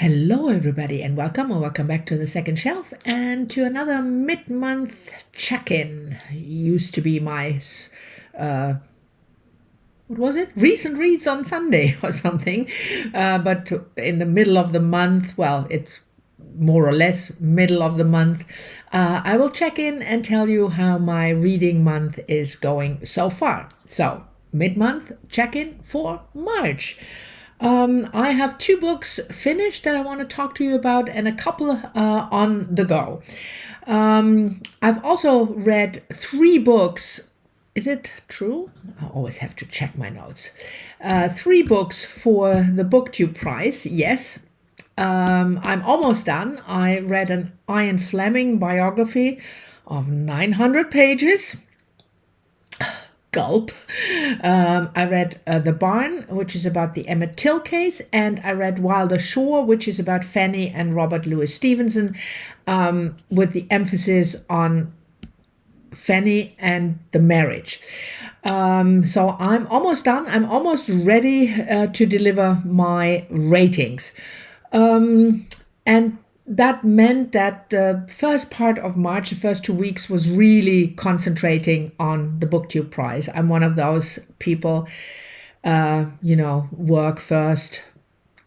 Hello, everybody, and welcome or welcome back to the second shelf and to another mid-month check-in. Used to be my, what was it? Recent reads on Sunday or something. But in the middle of the month, well, it's more or less middle of the month, I will check in and tell you how my reading month is going so far. So, mid-month check-in for March. I have 2 books finished that I want to talk to you about and a couple on the go. I've also read 3 books. Is it true? I always have to check my notes. 3 books for the Booktube prize. Yes. I'm almost done. I read an Ian Fleming biography of 900 pages. Gulp. I read The Barn, which is about the Emmett Till case, and I read Wilder Shore, which is about Fanny and Robert Louis Stevenson, with the emphasis on Fanny and the marriage. So I'm almost done. I'm almost ready to deliver my ratings. And that meant that the first part of March, the first 2 weeks, was really concentrating on the Booktube prize. I'm one of those people, work first,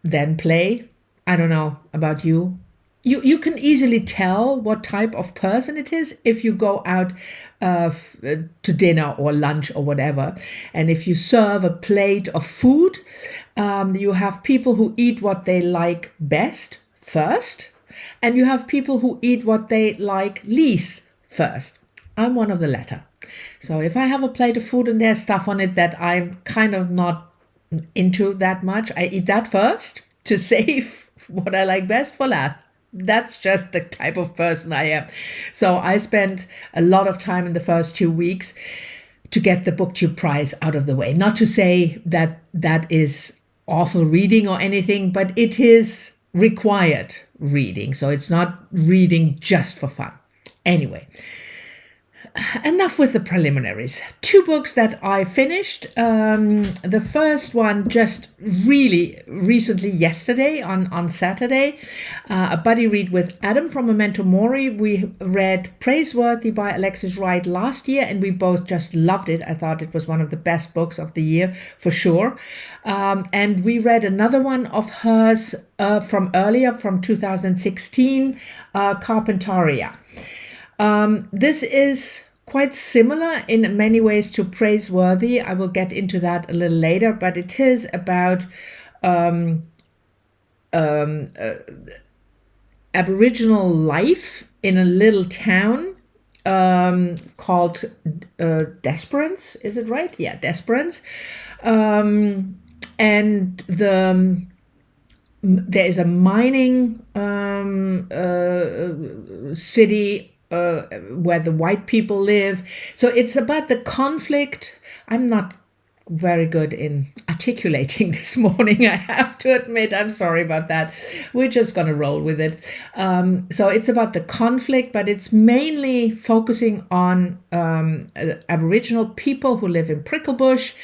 then play. I don't know about you. You can easily tell what type of person it is if you go out to dinner or lunch or whatever. And if you serve a plate of food, you have people who eat what they like best first. And you have people who eat what they like least first. I'm one of the latter. So if I have a plate of food and there's stuff on it that I'm kind of not into that much, I eat that first to save what I like best for last. That's just the type of person I am. So I spent a lot of time in the first 2 weeks to get the Booktube prize out of the way. Not to say that that is awful reading or anything, but it is required reading. So it's not reading just for fun. Anyway, enough with the preliminaries. 2 books that I finished. The first one just really recently, yesterday on Saturday, a buddy read with Adam from Memento Mori. We read Praiseworthy by Alexis Wright last year, and we both just loved it. I thought it was one of the best books of the year for sure. And we read another one of hers from earlier, from 2016, Carpentaria. This is quite similar in many ways to Praiseworthy. I will get into that a little later, but it is about Aboriginal life in a little town called Desperance. Is it right? Yeah, Desperance. And there is a mining city where the white people live. So it's about the conflict. I'm not very good in articulating this morning, I have to admit. I'm sorry about that. We're just going to roll with it. So it's about the conflict, but it's mainly focusing on Aboriginal people who live in Pricklebush.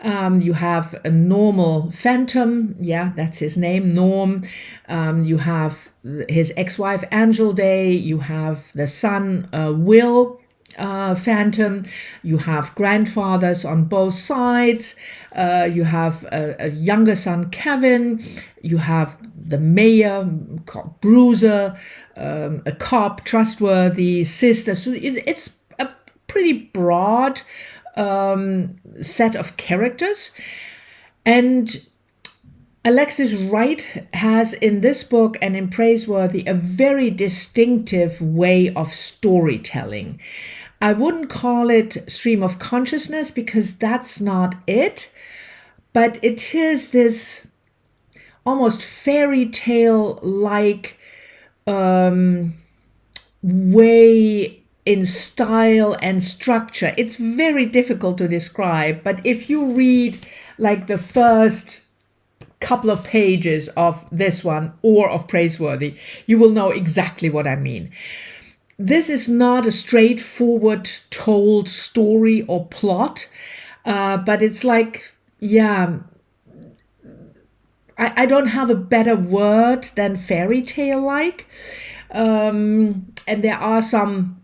You have a Normal Phantom. Yeah, that's his name, Norm. You have his ex-wife, Angel Day. You have the son, Will Phantom. You have grandfathers on both sides. You have a younger son, Kevin. You have the mayor called Bruiser, a cop, Trustworthy, sister. So it's a pretty broad set of characters. And Alexis Wright has in this book and in Praiseworthy a very distinctive way of storytelling. I wouldn't call it stream of consciousness because that's not it, but it is this almost fairy tale-like way in style and structure. It's very difficult to describe, but if you read like the first couple of pages of this one or of Praiseworthy, you will know exactly what I mean. This is not a straightforward told story or plot, but it's like, yeah, I don't have a better word than fairy tale like. And there are some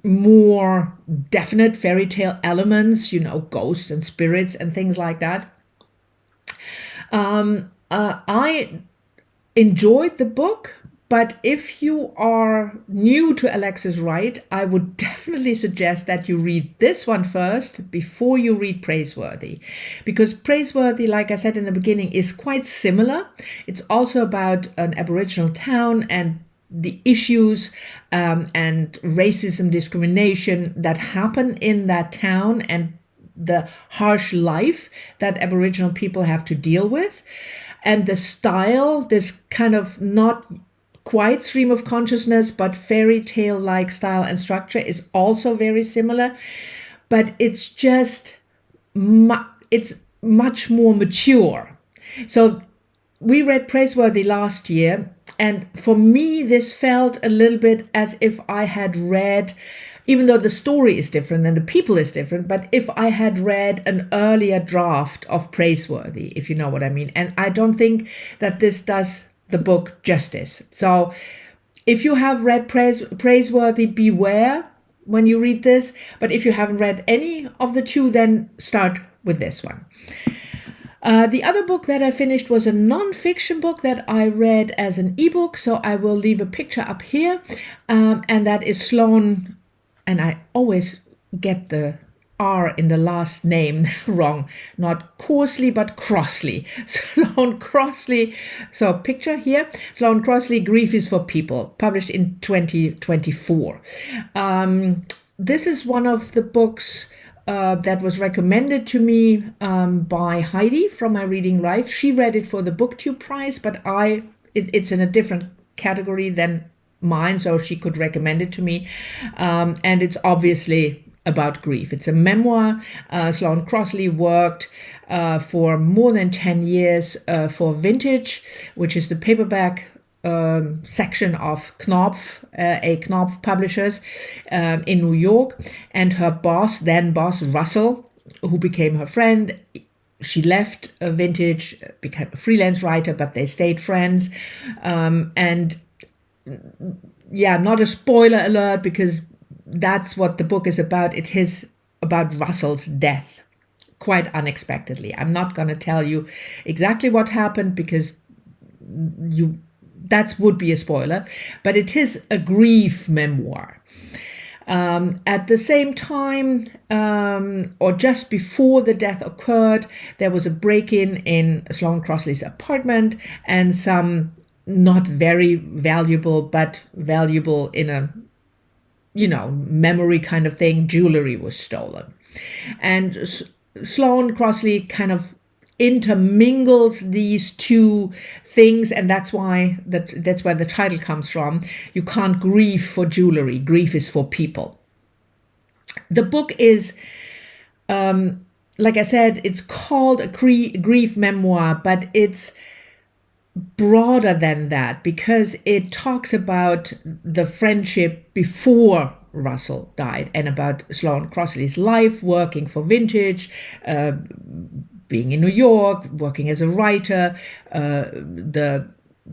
more definite fairy tale elements, ghosts and spirits and things like that. I enjoyed the book, but if you are new to Alexis Wright, I would definitely suggest that you read this one first before you read Praiseworthy. Because Praiseworthy, like I said in the beginning, is quite similar. It's also about an Aboriginal town and the issues and racism, discrimination that happen in that town and the harsh life that Aboriginal people have to deal with. And the style, this kind of not quite stream of consciousness, but fairy tale-like style and structure is also very similar. But it's just, it's much more mature. So we read Praiseworthy last year, and for me, this felt a little bit as if I had read, even though the story is different and the people is different, but if I had read an earlier draft of Praiseworthy, if you know what I mean. And I don't think that this does the book justice. So if you have read Praiseworthy, beware when you read this. But if you haven't read any of the two, then start with this one. The other book that I finished was a non-fiction book that I read as an ebook. So I will leave a picture up here. And that is Sloane, and I always get the R in the last name wrong, not Crossley, but Crossley. Sloane Crossley. So picture here, Sloane Crossley, Grief is for People, published in 2024. This is one of the books that was recommended to me by Heidi from my Reading Life. She read it for the Booktube prize, but it's in a different category than mine, so she could recommend it to me. And it's obviously about grief. It's a memoir. Sloane Crossley worked for more than 10 years for Vintage, which is the paperback section of Knopf, Knopf Publishers in New York. And her then boss, Russell, who became her friend, she left Vintage, became a freelance writer, but they stayed friends. And yeah, not a spoiler alert, because that's what the book is about. It is about Russell's death, quite unexpectedly. I'm not going to tell you exactly what happened, because that would be a spoiler, but it is a grief memoir. At the same time, or just before the death occurred, there was a break-in in Sloane Crossley's apartment, and some not very valuable, but valuable in a memory kind of thing, jewelry was stolen. And Sloane Crossley kind of intermingles these two things, and that's where the title comes from. You can't grieve for jewelry, grief is for people. The book is, like I said, it's called a grief memoir, but it's broader than that, because it talks about the friendship before Russell died and about Sloane Crossley's life working for Vintage, being in New York, working as a writer, the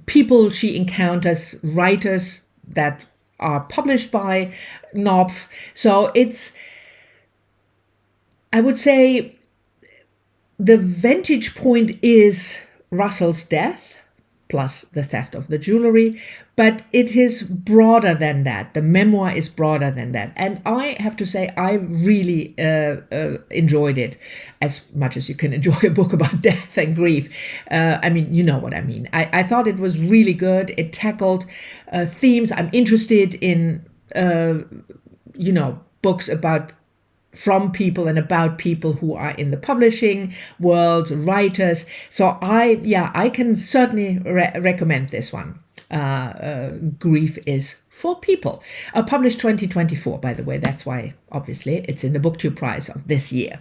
people she encounters, writers that are published by Knopf. So it's, I would say, the vantage point is Russell's death, plus the theft of the jewelry, but it is broader than that. The memoir is broader than that. And I have to say, I really enjoyed it as much as you can enjoy a book about death and grief. I mean, you know what I mean. I thought it was really good. It tackled themes I'm interested in, books from people and about people who are in the publishing world, writers. So I can certainly recommend this one. Grief is for People. Published 2024, by the way. That's why, obviously, it's in the Booktube prize of this year.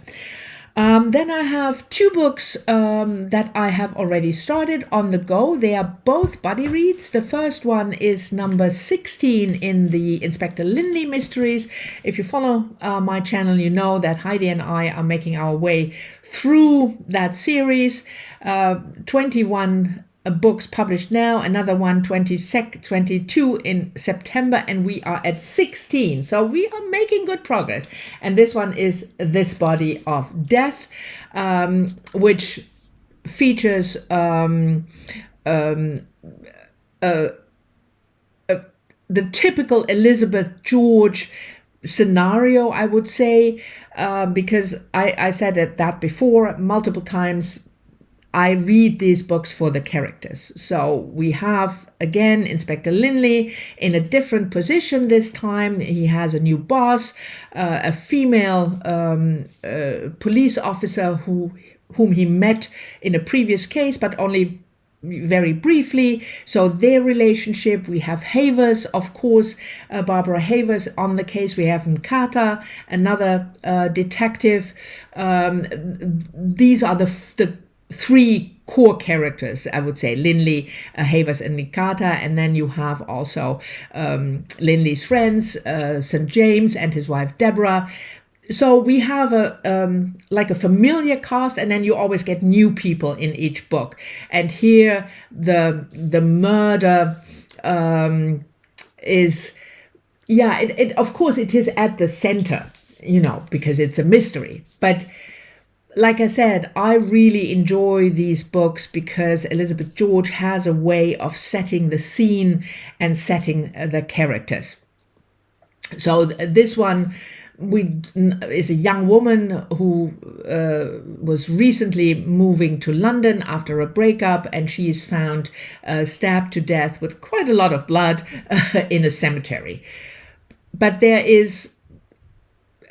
Then I have two books that I have already started on the go. They are both buddy reads. The first one is number 16 in the Inspector Lynley mysteries. If you follow my channel, you know that Heidi and I are making our way through that series. 21 books published now, another one 22 in September, and we are at 16. So we are making good progress. And this one is This Body of Death, which features the typical Elizabeth George scenario, I would say, because I said that before multiple times. I read these books for the characters. So we have, again, Inspector Lynley in a different position this time. He has a new boss, a female police officer whom he met in a previous case, but only very briefly. So their relationship, we have Havers, of course, Barbara Havers on the case. We have Nkata, another detective. These are the three core characters, I would say: Lynley, Havers, and Nkata. And then you have also Lynley's friends, St. James and his wife Deborah. So we have like a familiar cast, and then you always get new people in each book. And here the murder is, of course it is at the center, because it's a mystery. But like I said, I really enjoy these books because Elizabeth George has a way of setting the scene and setting the characters. So this one is a young woman who was recently moving to London after a breakup, and she is found stabbed to death with quite a lot of blood in a cemetery. But there is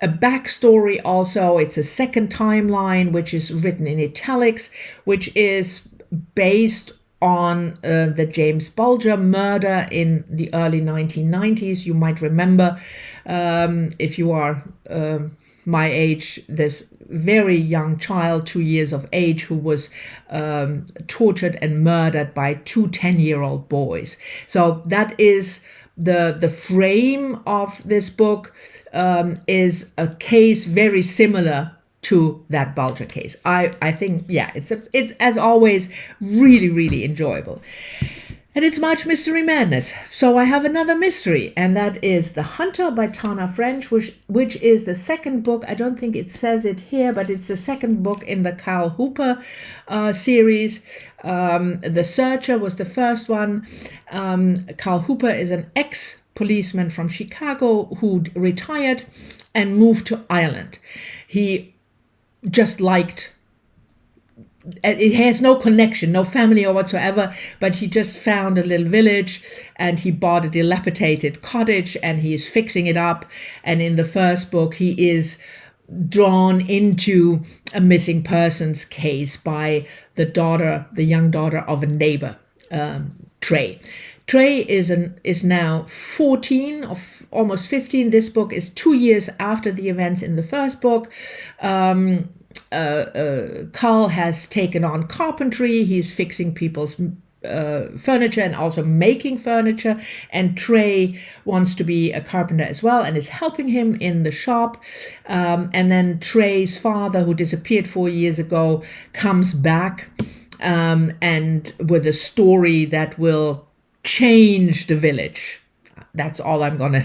a backstory also. It's a second timeline, which is written in italics, which is based on the James Bulger murder in the early 1990s. You might remember, if you are my age, this very young child, 2 years of age, who was tortured and murdered by two 10-year-old boys. So that is the frame of this book. Is a case very similar to that Bulger case. I think, it's as always really, really enjoyable. And it's March Mystery Madness. So I have another mystery, and that is The Hunter by Tana French, which is the second book. I don't think it says it here, but it's the second book in the Carl Hooper series. The Searcher was the first one. Carl Hooper is an ex-policeman from Chicago who retired and moved to Ireland. He just liked, it has no connection, no family or whatsoever, but he just found a little village and he bought a dilapidated cottage and he is fixing it up. And in the first book, he is drawn into a missing persons case by the young daughter of a neighbor, Trey. Trey is now 14, or almost 15. This book is 2 years after the events in the first book. Carl has taken on carpentry. He's fixing people's furniture and also making furniture. And Trey wants to be a carpenter as well and is helping him in the shop. And then Trey's father, who disappeared 4 years ago, comes back and with a story that will change the village. That's all I'm gonna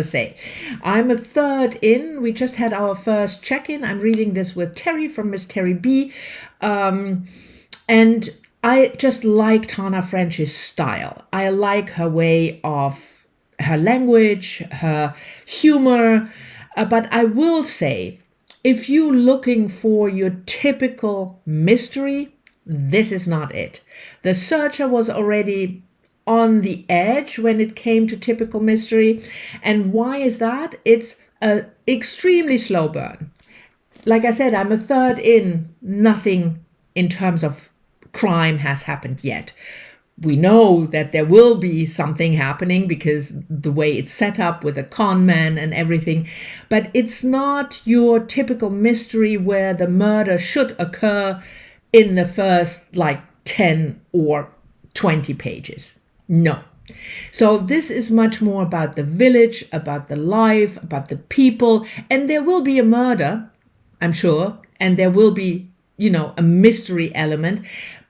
say. I'm a third in. We just had our first check-in. I'm reading this with Terri from Miss Terri B. And I just like Tana French's style. I like her way of her language, her humor. But I will say, if you're looking for your typical mystery, this is not it. The Searcher was already on the edge when it came to typical mystery. And why is that? It's an extremely slow burn. Like I said, I'm a third in. Nothing in terms of crime has happened yet. we know that there will be something happening because the way it's set up with a con man and everything. But it's not your typical mystery where the murder should occur in the first like 10 or 20 pages. No. So this is much more about the village, about the life, about the people. And there will be a murder, I'm sure. And there will be, a mystery element.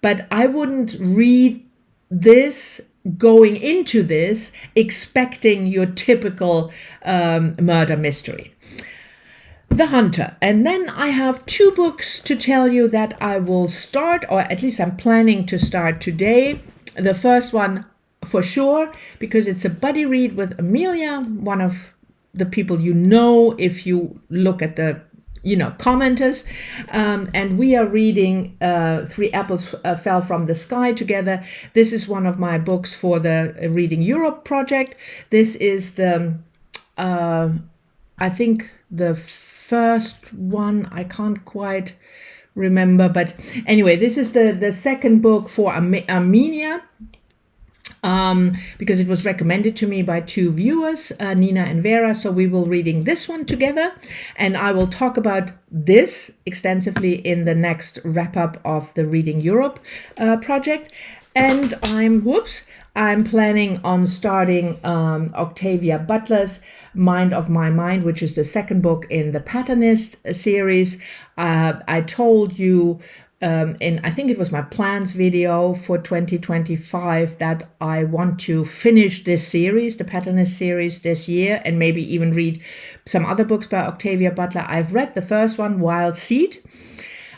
But I wouldn't read this going into this expecting your typical murder mystery. The Hunter. And then I have 2 books to tell you that I will start, or at least I'm planning to start today. The first one for sure, because it's a buddy read with Amelia, one of the people if you look at the commenters, and we are reading 3 Apples Fell from the Sky together. This is one of my books for the Reading Europe project. This is the I think the first one. I can't quite remember, but anyway, this is the second book for Amelia, because it was recommended to me by 2 viewers, Nina and Vera. So we will reading this one together, and I will talk about this extensively in the next wrap up of the Reading Europe project. And I'm planning on starting Octavia Butler's Mind of My Mind, which is the second book in the Patternist series. I told you I think it was my plans video for 2025 that I want to finish this series, the Patternist series, this year, and maybe even read some other books by Octavia Butler. I've read the first one, Wild Seed,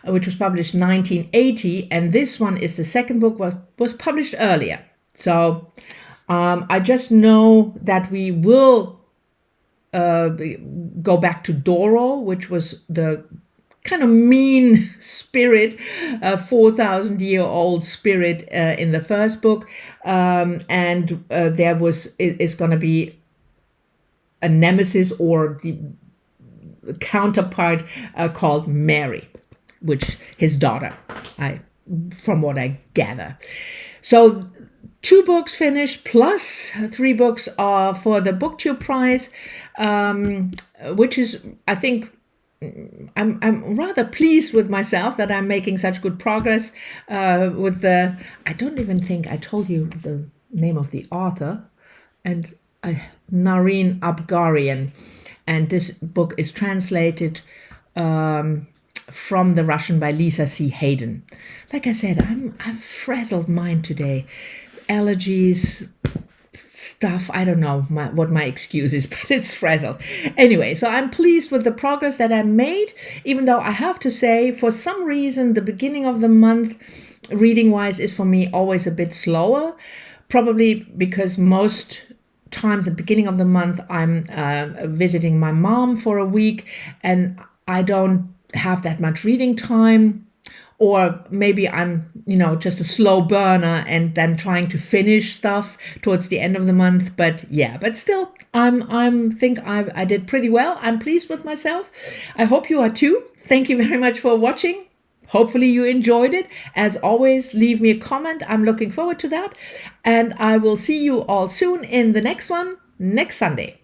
which was published 1980, and this one is the second book, was published earlier. So I just know that we will go back to Doro, which was the kind of mean spirit, 4,000-year-old spirit in the first book, and there is going to be a nemesis or the counterpart called Mary, which his daughter, from what I gather. So 2 books finished plus 3 books for the Booktube prize, which is, I think, I'm rather pleased with myself that I'm making such good progress with I don't even think I told you the name of the author, and Nareen Abgarian, and this book is translated from the Russian by Lisa C. Hayden. Like I said, I've frazzled mind today. Allergies, stuff, I don't know what my excuse is, but it's frazzled. Anyway, so I'm pleased with the progress that I made, even though I have to say, for some reason, the beginning of the month, reading-wise, is for me always a bit slower, probably because most times at the beginning of the month, I'm visiting my mom for a week, and I don't have that much reading time. Or maybe I'm, just a slow burner and then trying to finish stuff towards the end of the month. But still, I did pretty well. I'm pleased with myself. I hope you are too. Thank you very much for watching. Hopefully you enjoyed it. As always, leave me a comment. I'm looking forward to that. And I will see you all soon in the next one, next Sunday.